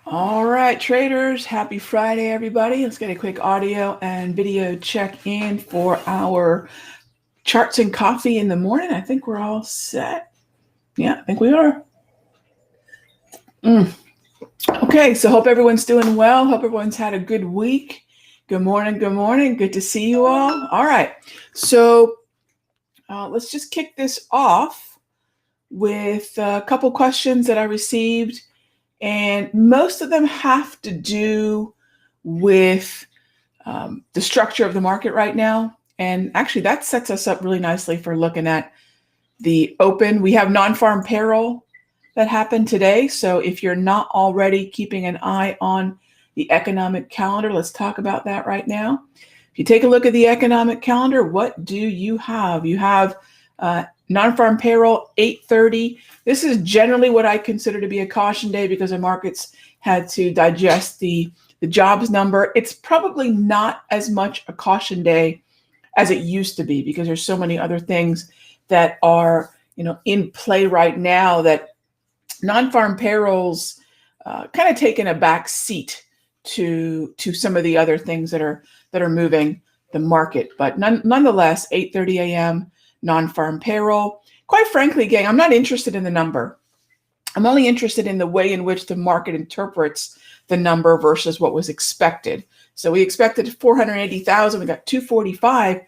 All right, traders, happy Friday, everybody. Let's get a quick audio and video check in for our charts and coffee in the morning. I think we're all set. Yeah, I think we are. Okay, so hope everyone's doing well. Hope everyone's had a good week. Good morning. Good morning. Good to see you all. All right, so let's just kick this off with a couple questions that I received. And most of them have to do with the structure of the market right now. And actually, that sets us up really nicely for looking at the open. We have non-farm payroll that happened today. So if you're not already keeping an eye on the economic calendar, let's talk about that right now. If you take a look at the economic calendar, what do you have? You have non-farm payroll, 8:30. This is generally what I consider to be a caution day because the markets had to digest the jobs number. It's probably not as much a caution day as it used to be because there's so many other things that are in play right now that non-farm payrolls kind of taking a back seat to some of the other things that are moving the market. But nonetheless, 8:30 a.m. non-farm payroll. Quite frankly, gang, I'm not interested in the number. I'm only interested in the way in which the market interprets the number versus what was expected. So we expected 480,000, we got 245,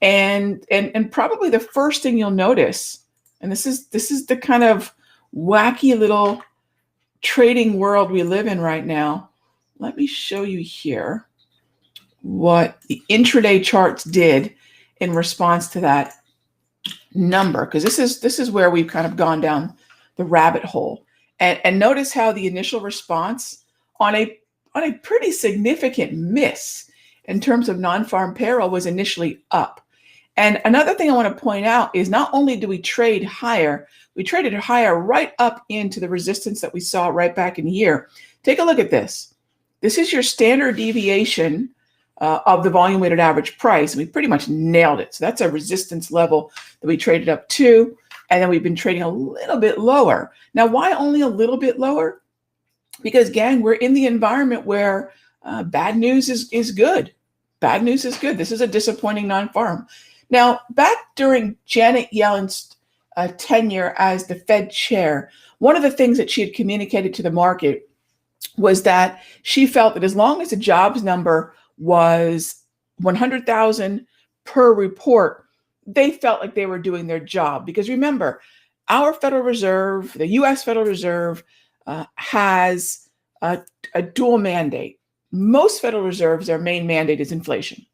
and probably the first thing you'll notice, and this is the kind of wacky little trading world we live in right now. Let me show you here what the intraday charts did in response to that number, because this is where we've kind of gone down the rabbit hole. And notice how the initial response on a pretty significant miss in terms of non-farm payroll was initially up. And another thing I want to point out is not only do we trade higher, we traded higher right up into the resistance that we saw right back in here. Take a look at this. This is your standard deviation of the volume weighted average price. We pretty much nailed it. So that's a resistance level that we traded up to. And then we've been trading a little bit lower. Now, why only a little bit lower? Because, gang, we're in the environment where bad news is good. Bad news is good. This is a disappointing non-farm. Now, back during Janet Yellen's tenure as the Fed chair, one of the things that she had communicated to the market was that she felt that as long as the jobs number was 100,000 per report, they felt like they were doing their job. Because remember, our Federal Reserve, the U.S. Federal Reserve, has a dual mandate. Most Federal Reserves, their main mandate is inflation.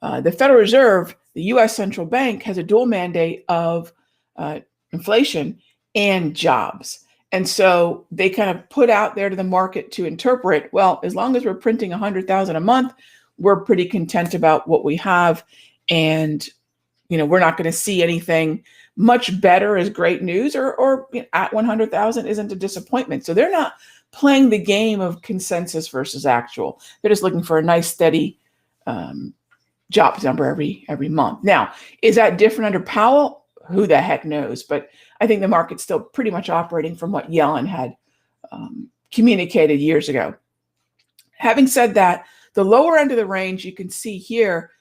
The Federal Reserve, the U.S. Central Bank, has a dual mandate of inflation and jobs. And so they kind of put out there to the market to interpret, well, as long as we're printing 100,000 a month, we're pretty content about what we have. And, we're not going to see anything much better as great news or at 100,000 isn't a disappointment. So they're not playing the game of consensus versus actual. They're just looking for a nice, steady jobs number every month. Now, is that different under Powell? Who the heck knows? But I think the market's still pretty much operating from what Yellen had communicated years ago. Having said that, the lower end of the range you can see here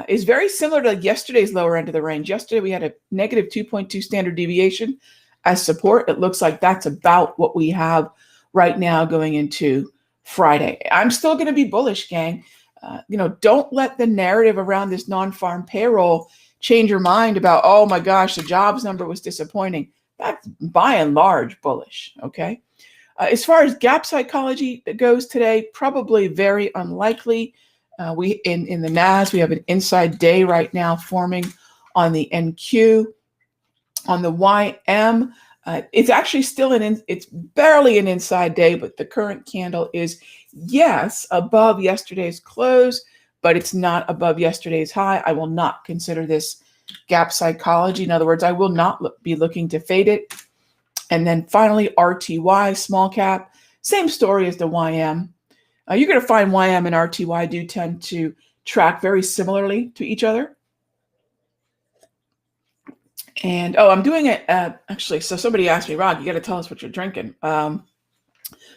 is very similar to yesterday's lower end of the range. Yesterday, we had a negative 2.2 standard deviation as support. It looks like that's about what we have right now going into Friday. I'm still going to be bullish, gang. Don't let the narrative around this non-farm payroll change your mind about, oh my gosh, the jobs number was disappointing. That's by and large bullish, okay? As far as gap psychology goes today, probably very unlikely. We in the NAS, we have an inside day right now forming on the NQ. On the YM, it's actually still it's barely an inside day, but the current candle is, yes, above yesterday's close, but it's not above yesterday's high. I will not consider this gap psychology. In other words, I will not be looking to fade it. And then finally, RTY, small cap, same story as the YM. You're going to find YM and RTY do tend to track very similarly to each other. And I'm doing it actually. So somebody asked me, Rog, you got to tell us what you're drinking.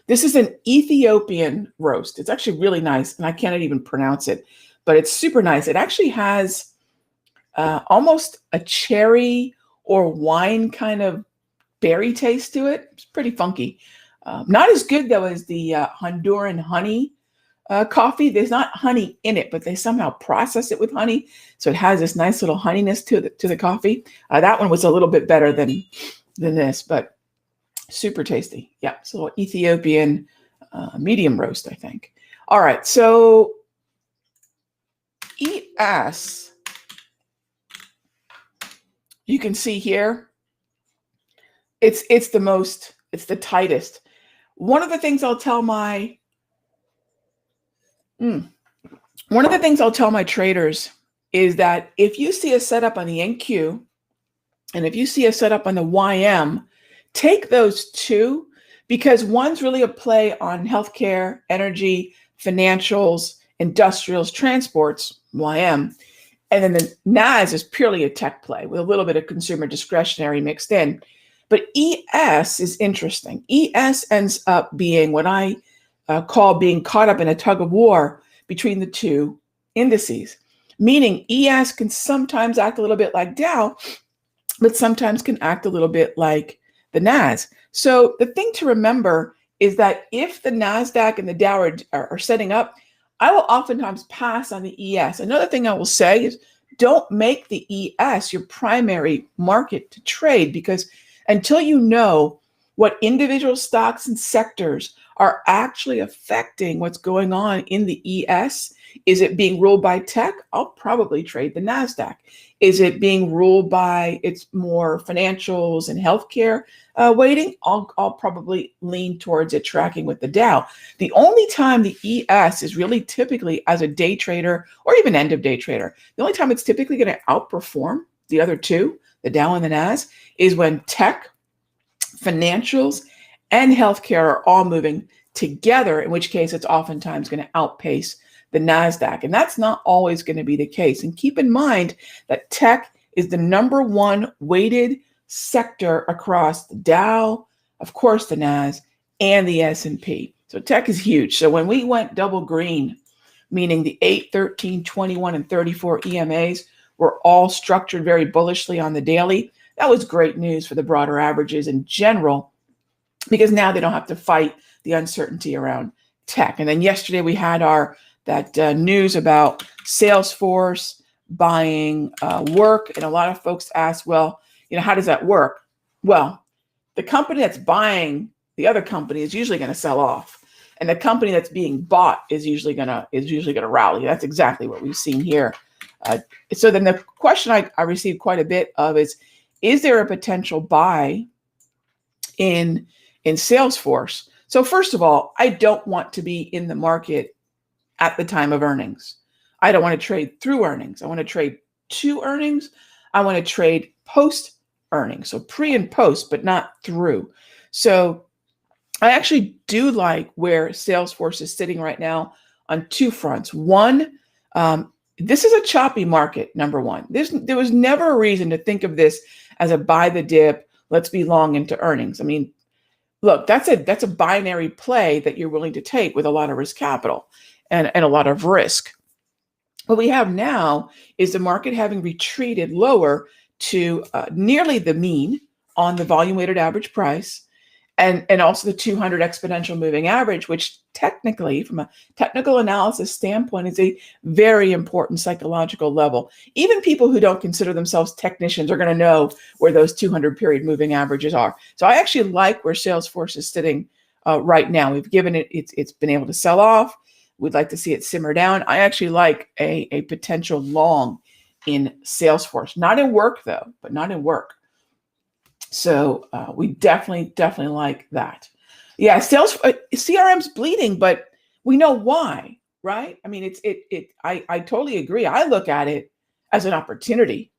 This is an Ethiopian roast. It's actually really nice, and I can't even pronounce it, but it's super nice. It actually has almost a cherry or wine kind of berry taste to it. It's pretty funky. Not as good though as the Honduran honey coffee. There's not honey in it, but they somehow process it with honey, so it has this nice little honeyness to the coffee. That one was a little bit better than this, but super tasty. Yeah, so Ethiopian medium roast, I think. All right, so ES, you can see here, it's the tightest. One of the things I'll tell my traders is that if you see a setup on the NQ and if you see a setup on the YM, take those two, because one's really a play on healthcare, energy, financials, industrials, transports, YM. And then the NAS is purely a tech play with a little bit of consumer discretionary mixed in. But ES is interesting. ES ends up being what I call being caught up in a tug of war between the two indices, meaning ES can sometimes act a little bit like Dow, but sometimes can act a little bit like the NAS. So the thing to remember is that if the NASDAQ and the Dow are setting up, I will oftentimes pass on the ES. Another thing I will say is don't make the ES your primary market to trade, because until you know what individual stocks and sectors are actually affecting what's going on in the ES, is it being ruled by tech? I'll probably trade the NASDAQ. Is it being ruled by its more financials and healthcare weighting? I'll probably lean towards it tracking with the Dow. The only time the ES is really typically as a day trader or even end of day trader, the only time it's typically going to outperform the other two, the Dow and the NAS, is when tech, financials, and healthcare are all moving together, in which case it's oftentimes going to outpace the NASDAQ. And that's not always going to be the case. And keep in mind that tech is the number one weighted sector across the Dow, of course, the NAS, and the S&P. So tech is huge. So when we went double green, meaning the 8, 13, 21, and 34 EMAs were all structured very bullishly on the daily, that was great news for the broader averages in general, because now they don't have to fight the uncertainty around tech. And then yesterday we had that news about Salesforce buying work, and a lot of folks asked, well, how does that work? Well, the company that's buying the other company is usually going to sell off, and the company that's being bought is usually going to rally. That's exactly what we've seen here. So then the question I received quite a bit of is there a potential buy in Salesforce? So first of all, I don't want to be in the market at the time of earnings. I don't want to trade through earnings. I want to trade to earnings. I want to trade post earnings, so pre and post, but not through. So I actually do like where Salesforce is sitting right now on two fronts. One, this is a choppy market, number one. There was never a reason to think of this as a buy the dip, let's be long into earnings. I mean, look, that's a binary play that you're willing to take with a lot of risk capital and a lot of risk. What we have now is the market having retreated lower to nearly the mean on the volume weighted average price, and also the 200 exponential moving average, which technically, from a technical analysis standpoint, is a very important psychological level. Even people who don't consider themselves technicians are going to know where those 200 period moving averages are. So I actually like where Salesforce is sitting right now. We've given it's been able to sell off. We'd like to see it simmer down. I actually like a potential long in Salesforce, not in work though, but not in work. So we definitely like that. Yeah, CRM's bleeding, but we know why, right? I mean, I totally agree. I look at it as an opportunity,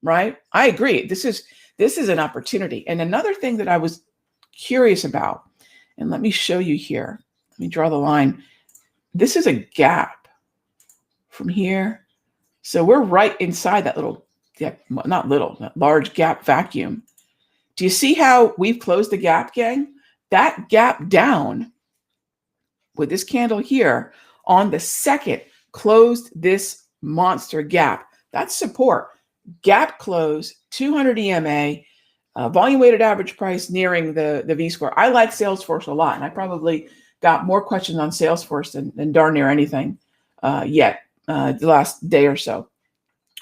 right? I agree. This is an opportunity. And another thing that I was curious about, and let me show you here. Let me draw the line. This is a gap from here. So we're right inside that that large gap vacuum. Do you see how we've closed the gap, gang? That gap down with this candle here on the second closed this monster gap. That's support. Gap close, 200 EMA, volume weighted average price nearing the V-score. I like Salesforce a lot, and I probably got more questions on Salesforce than darn near anything yet the last day or so.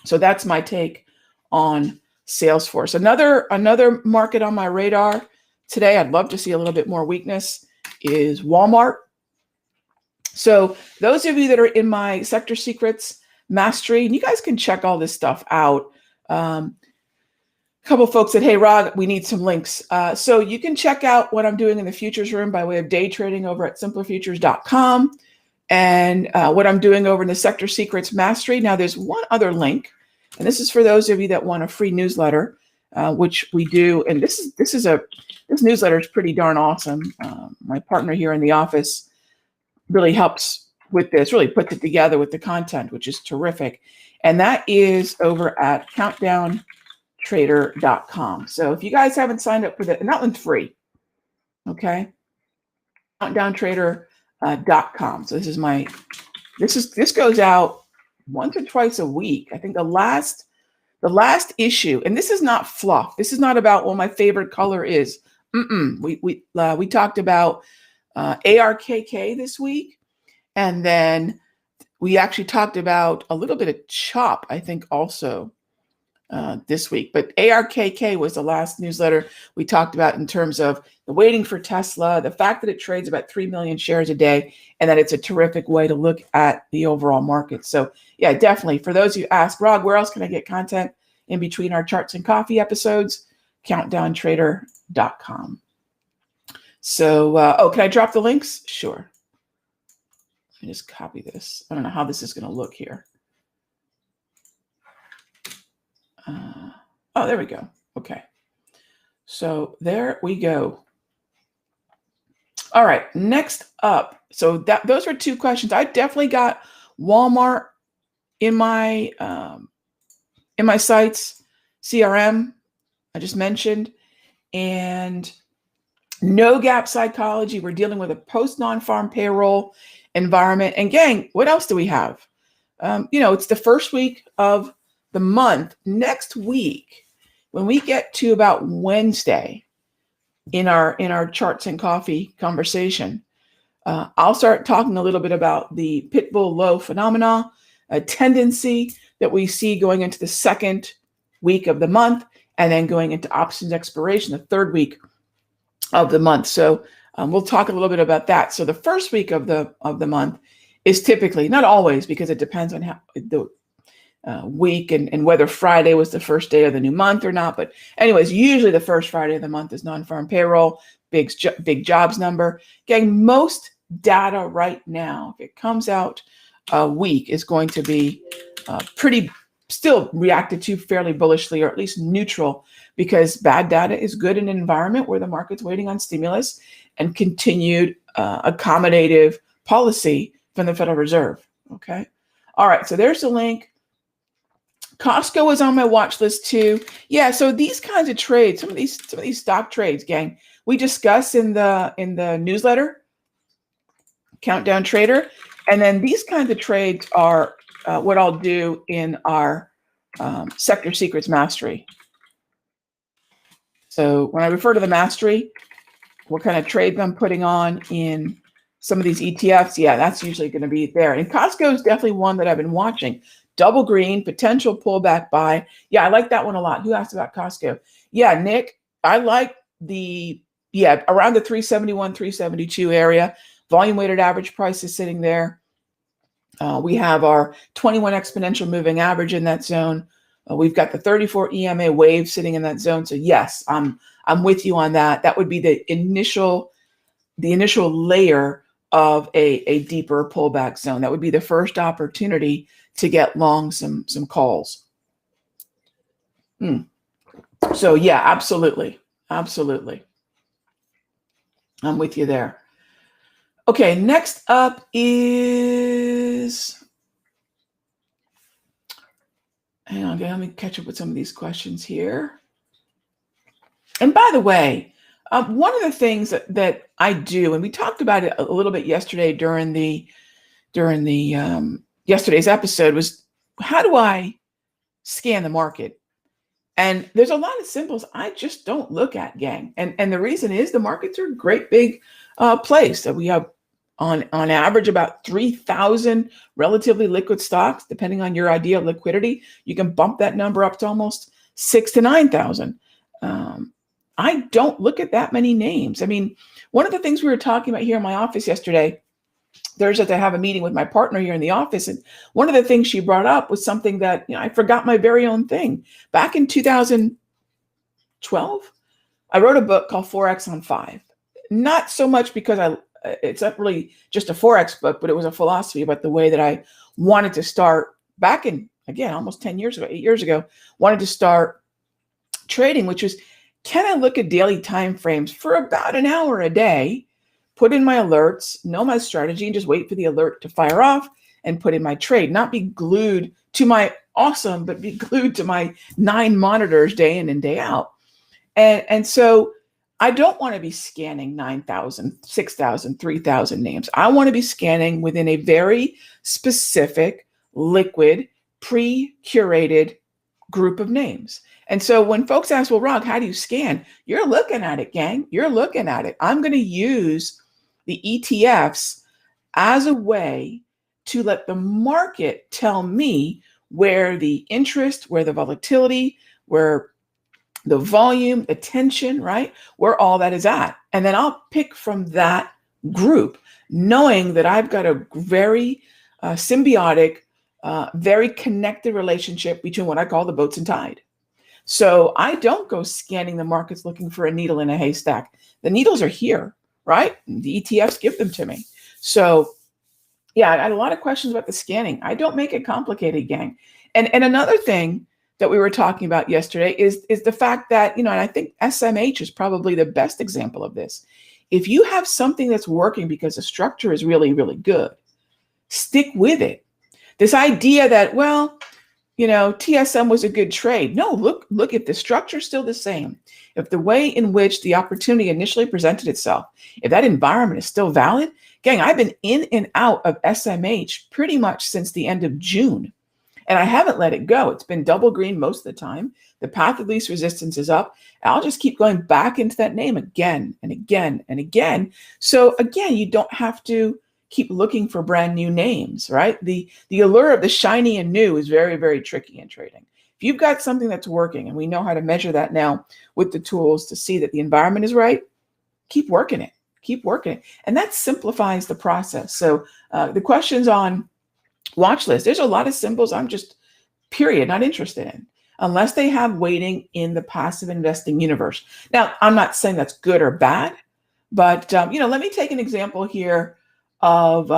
So that's my take on Salesforce. Another market on my radar today, I'd love to see a little bit more weakness, is Walmart. So those of you that are in my Sector Secrets Mastery, and you guys can check all this stuff out. A couple folks said, hey, Rog, we need some links. So you can check out what I'm doing in the futures room by way of day trading over at simplerfutures.com, and what I'm doing over in the Sector Secrets Mastery. Now, there's one other link, and this is for those of you that want a free newsletter, which we do. And this newsletter is pretty darn awesome. My partner here in the office really helps with this, really puts it together with the content, which is terrific. And that is over at countdowntrader.com. So if you guys haven't signed up for that, and that one's free, okay? Countdowntrader.com. So this goes out once or twice a week. I think the last issue, and this is not fluff. This is not about what my favorite color is. We talked about ARKK this week, and then we actually talked about a little bit of CHOP, I think, also this week. But ARKK was the last newsletter we talked about in terms of the waiting for Tesla, the fact that it trades about 3 million shares a day, and that it's a terrific way to look at the overall market. So yeah, definitely. For those who ask, Rog, where else can I get content in between our charts and coffee episodes? Countdowntrader.com. So, can I drop the links? Sure. Let me just copy this. I don't know how this is going to look here. Oh, there we go. Okay. So there we go. All right. Next up. So those were two questions. I definitely got Walmart in my sites, CRM, I just mentioned, and no gap psychology. We're dealing with a post non-farm payroll environment. And gang, what else do we have? It's the first week of the month. Next week, when we get to about Wednesday in our charts and coffee conversation, I'll start talking a little bit about the pitbull low phenomena, a tendency that we see going into the second week of the month, and then going into options expiration, the third week of the month. So we'll talk a little bit about that. So the first week of the month is typically, not always, because it depends on how the week and whether Friday was the first day of the new month or not. But anyways, usually the first Friday of the month is non-farm payroll, big jobs number. Getting most data right now, if it comes out a week, is going to be pretty still reacted to fairly bullishly, or at least neutral, because bad data is good in an environment where the market's waiting on stimulus and continued accommodative policy from the Federal Reserve. Okay. All right. So there's the link. Costco is on my watch list too. Yeah. So these kinds of trades, some of these stock trades, gang, we discuss in the newsletter, Countdown Trader. And then these kinds of trades are what I'll do in our Sector Secrets Mastery. So when I refer to the Mastery, what kind of trades I'm putting on in some of these ETFs, yeah, that's usually going to be there. And Costco is definitely one that I've been watching. Double green, potential pullback buy. Yeah, I like that one a lot. Who asked about Costco? Yeah, Nick, I like around the 371, 372 area. Volume weighted average price is sitting there. We have our 21 exponential moving average in that zone. We've got the 34 EMA wave sitting in that zone. So yes, I'm with you on that. That would be the initial layer of a deeper pullback zone. That would be the first opportunity to get long some calls. So yeah, absolutely. I'm with you there. Okay, next up is, hang on, let me catch up with some of these questions here. And by the way, One of the things that I do, and we talked about it a little bit yesterday during the yesterday's episode, was how do I scan the market? And there's a lot of symbols I just don't look at, gang. And the reason is the markets are a great big place. So we have on average about 3,000 relatively liquid stocks, depending on your idea of liquidity. You can bump that number up to almost 6 to 9,000. I don't look at that many names. I mean, one of the things we were talking about here in my office yesterday, Thursday, I have a meeting with my partner here in the office, and one of the things she brought up was something that I forgot my very own thing. Back in 2012, I wrote a book called 4X on 5. Not so much because it's not really just a 4X book, but it was a philosophy about the way that I wanted to start back in, again, almost 10 years ago, 8 years ago, wanted to start trading, which was, can I look at daily time frames for about an hour a day, put in my alerts, know my strategy, and just wait for the alert to fire off and put in my trade, not be glued to my but be glued to my 9 monitors day in and day out. And so I don't want to be scanning 9,000, 6,000, 3,000 names. I want to be scanning within a very specific, liquid, pre-curated group of names. And so when folks ask, well, Rog, how do you scan? You're looking at it, gang. You're looking at it. I'm going to use the ETFs as a way to let the market tell me where the interest, where the volatility, where the volume, the tension, right? Where all that is at. And then I'll pick from that group, knowing that I've got a very symbiotic, very connected relationship between what I call the boats and tide. So I don't go scanning the markets looking for a needle in a haystack. The needles are here, right? The ETFs give them to me. So yeah, I had a lot of questions about the scanning. I don't make it complicated, gang. And another thing that we were talking about yesterday is the fact that, and I think SMH is probably the best example of this. If you have something that's working because the structure is really, really good, stick with it. This idea that, well, TSM was a good trade. No, look, if the structure is still the same, if the way in which the opportunity initially presented itself, if that environment is still valid, gang, I've been in and out of SMH pretty much since the end of June. And I haven't let it go. It's been double green most of the time. The path of least resistance is up. I'll just keep going back into that name again and again and again. So again, you don't have to keep looking for brand new names, right? The allure of the shiny and new is very, very tricky in trading. If you've got something that's working, and we know how to measure that now with the tools to see that the environment is right, keep working it. Keep working it. And that simplifies the process. So the questions on watch list, there's a lot of symbols I'm just, period, not interested in, unless they have weighting in the passive investing universe. Now, I'm not saying that's good or bad, but let me take an example here of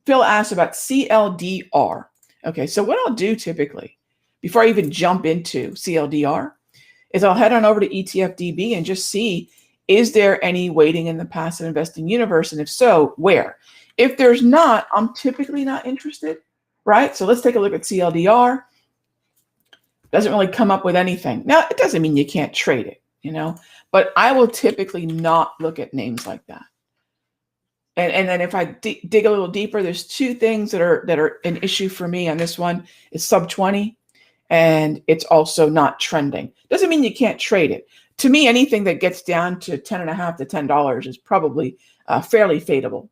Phil asked about CLDR. Okay, so what I'll do typically, before I even jump into CLDR, is I'll head on over to ETFDB and just see, is there any weighting in the passive investing universe? And if so, where? If there's not, I'm typically not interested, right? So let's take a look at CLDR. Doesn't really come up with anything. Now, it doesn't mean you can't trade it, but I will typically not look at names like that. And then if I dig a little deeper, there's two things that are an issue for me on this one. It's sub 20, and it's also not trending. Doesn't mean you can't trade it. To me, anything that gets down to $10.50 to $10 is probably fairly fadeable,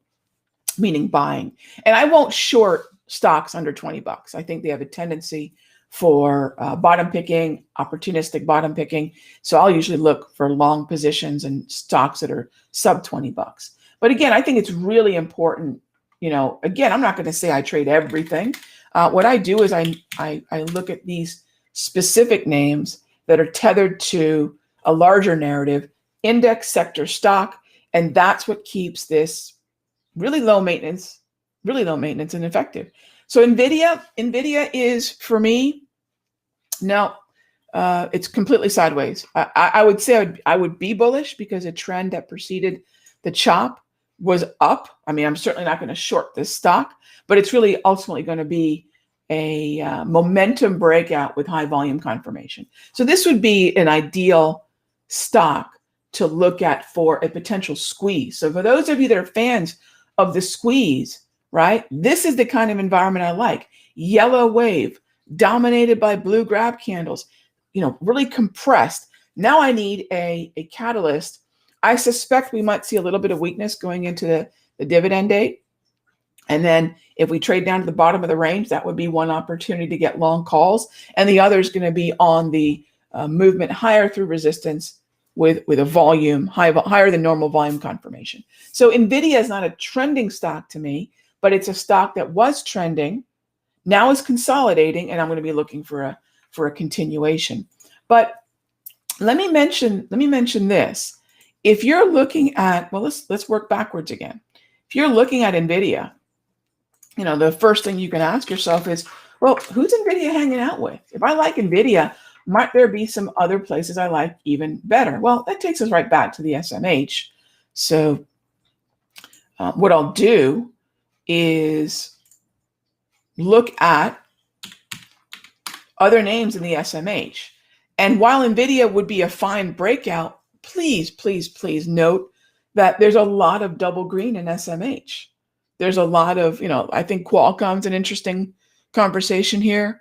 meaning buying. And I won't short stocks under $20. I think they have a tendency for bottom picking, opportunistic bottom picking. So I'll usually look for long positions and stocks that are sub $20. But again, I think it's really important. Again, I'm not going to say I trade everything. What I do is I look at these specific names that are tethered to a larger narrative, index sector stock, and that's what keeps this really low maintenance and effective. So Nvidia is, for me, no, it's completely sideways. I would say I would be bullish because a trend that preceded the chop was up. I mean, I'm certainly not going to short this stock, but it's really ultimately going to be a momentum breakout with high volume confirmation. So this would be an ideal stock to look at for a potential squeeze. So for those of you that are fans of the squeeze, right, this is the kind of environment I like. Yellow wave, dominated by blue grab candles, really compressed. Now I need a catalyst. I suspect we might see a little bit of weakness going into the dividend date. And then if we trade down to the bottom of the range, that would be one opportunity to get long calls. And the other is going to be on the movement higher through resistance with a volume, higher than normal volume confirmation. So Nvidia is not a trending stock to me, but it's a stock that was trending, now is consolidating, and I'm going to be looking for a continuation. But let me mention this. If you're looking at, well, let's work backwards again. If you're looking at Nvidia, the first thing you can ask yourself is, well, who's Nvidia hanging out with? If I like Nvidia, might there be some other places I like even better? Well, that takes us right back to the SMH. So what I'll do is look at other names in the SMH. And while Nvidia would be a fine breakout, please, please, please note that there's a lot of double green in SMH. There's a lot of, I think Qualcomm's an interesting conversation here.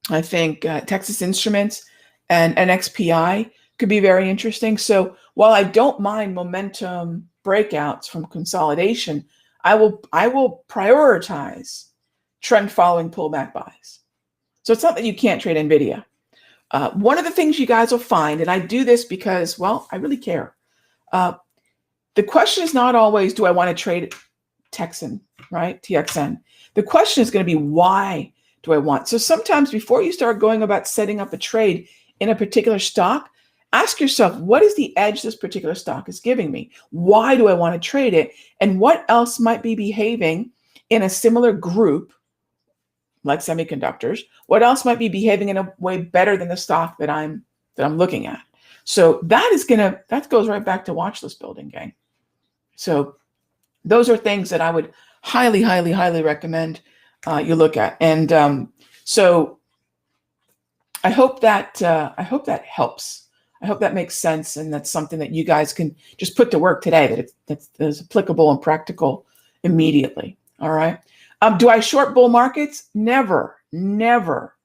I think Texas Instruments and NXPI could be very interesting. So while I don't mind momentum breakouts from consolidation, I will prioritize trend following pullback buys. So it's not that you can't trade Nvidia. One of the things you guys will find, and I do this because, well, I really care. The question is not always, do I want to trade Texan, right? TXN. The question is going to be, why do I want? So sometimes before you start going about setting up a trade in a particular stock, ask yourself, what is the edge this particular stock is giving me? Why do I want to trade it? And what else might be behaving in a similar group, like semiconductors? What else might be behaving in a way better than the stock that I'm looking at? So that goes right back to watch list building, gang. So those are things that I would highly, highly, highly recommend you look at. And so I hope that helps. I hope that makes sense, and that's something that you guys can just put to work today, that is applicable and practical immediately. All right. Do I short bull markets? Never, never.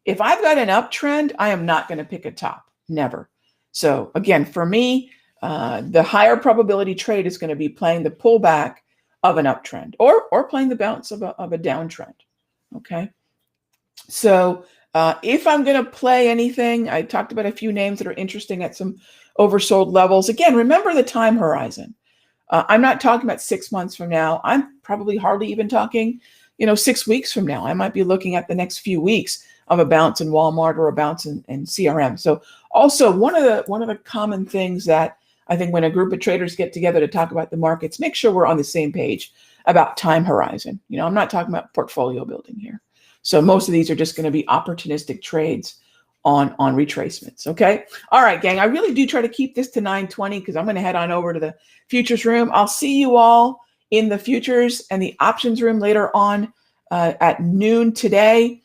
If I've got an uptrend, I am not going to pick a top. Never. So again, for me, the higher probability trade is going to be playing the pullback of an uptrend or playing the bounce of a downtrend. Okay. So if I'm going to play anything, I talked about a few names that are interesting at some oversold levels. Again, remember the time horizon. I'm not talking about 6 months from now. I'm probably hardly even talking, 6 weeks from now. I might be looking at the next few weeks of a bounce in Walmart or a bounce in CRM. So also one of the common things that I think when a group of traders get together to talk about the markets, make sure we're on the same page about time horizon. I'm not talking about portfolio building here. So most of these are just going to be opportunistic trades on retracements. Okay. All right, gang. I really do try to keep this to 9:20 because I'm going to head on over to the futures room. I'll see you all in the futures and the options room later on at noon today.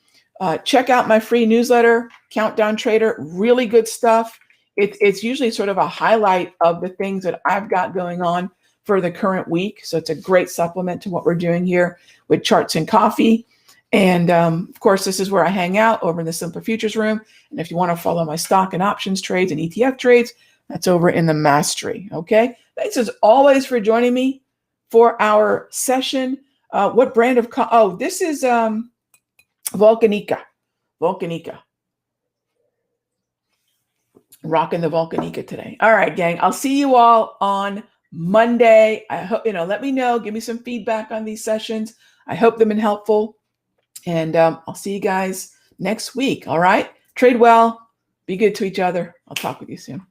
Check out my free newsletter, Countdown Trader. Really good stuff. It's usually sort of a highlight of the things that I've got going on for the current week. So it's a great supplement to what we're doing here with charts and coffee. And of course, this is where I hang out over in the Simpler Futures room. And if you want to follow my stock and options trades and ETF trades, that's over in the Mastery. Okay. Thanks as always for joining me for our session. What brand of this is Volcanica. Rocking the Volcanica today. All right, gang. I'll see you all on Monday. I hope, let me know. Give me some feedback on these sessions. I hope they've been helpful. And I'll see you guys next week. All right. Trade well. Be good to each other. I'll talk with you soon.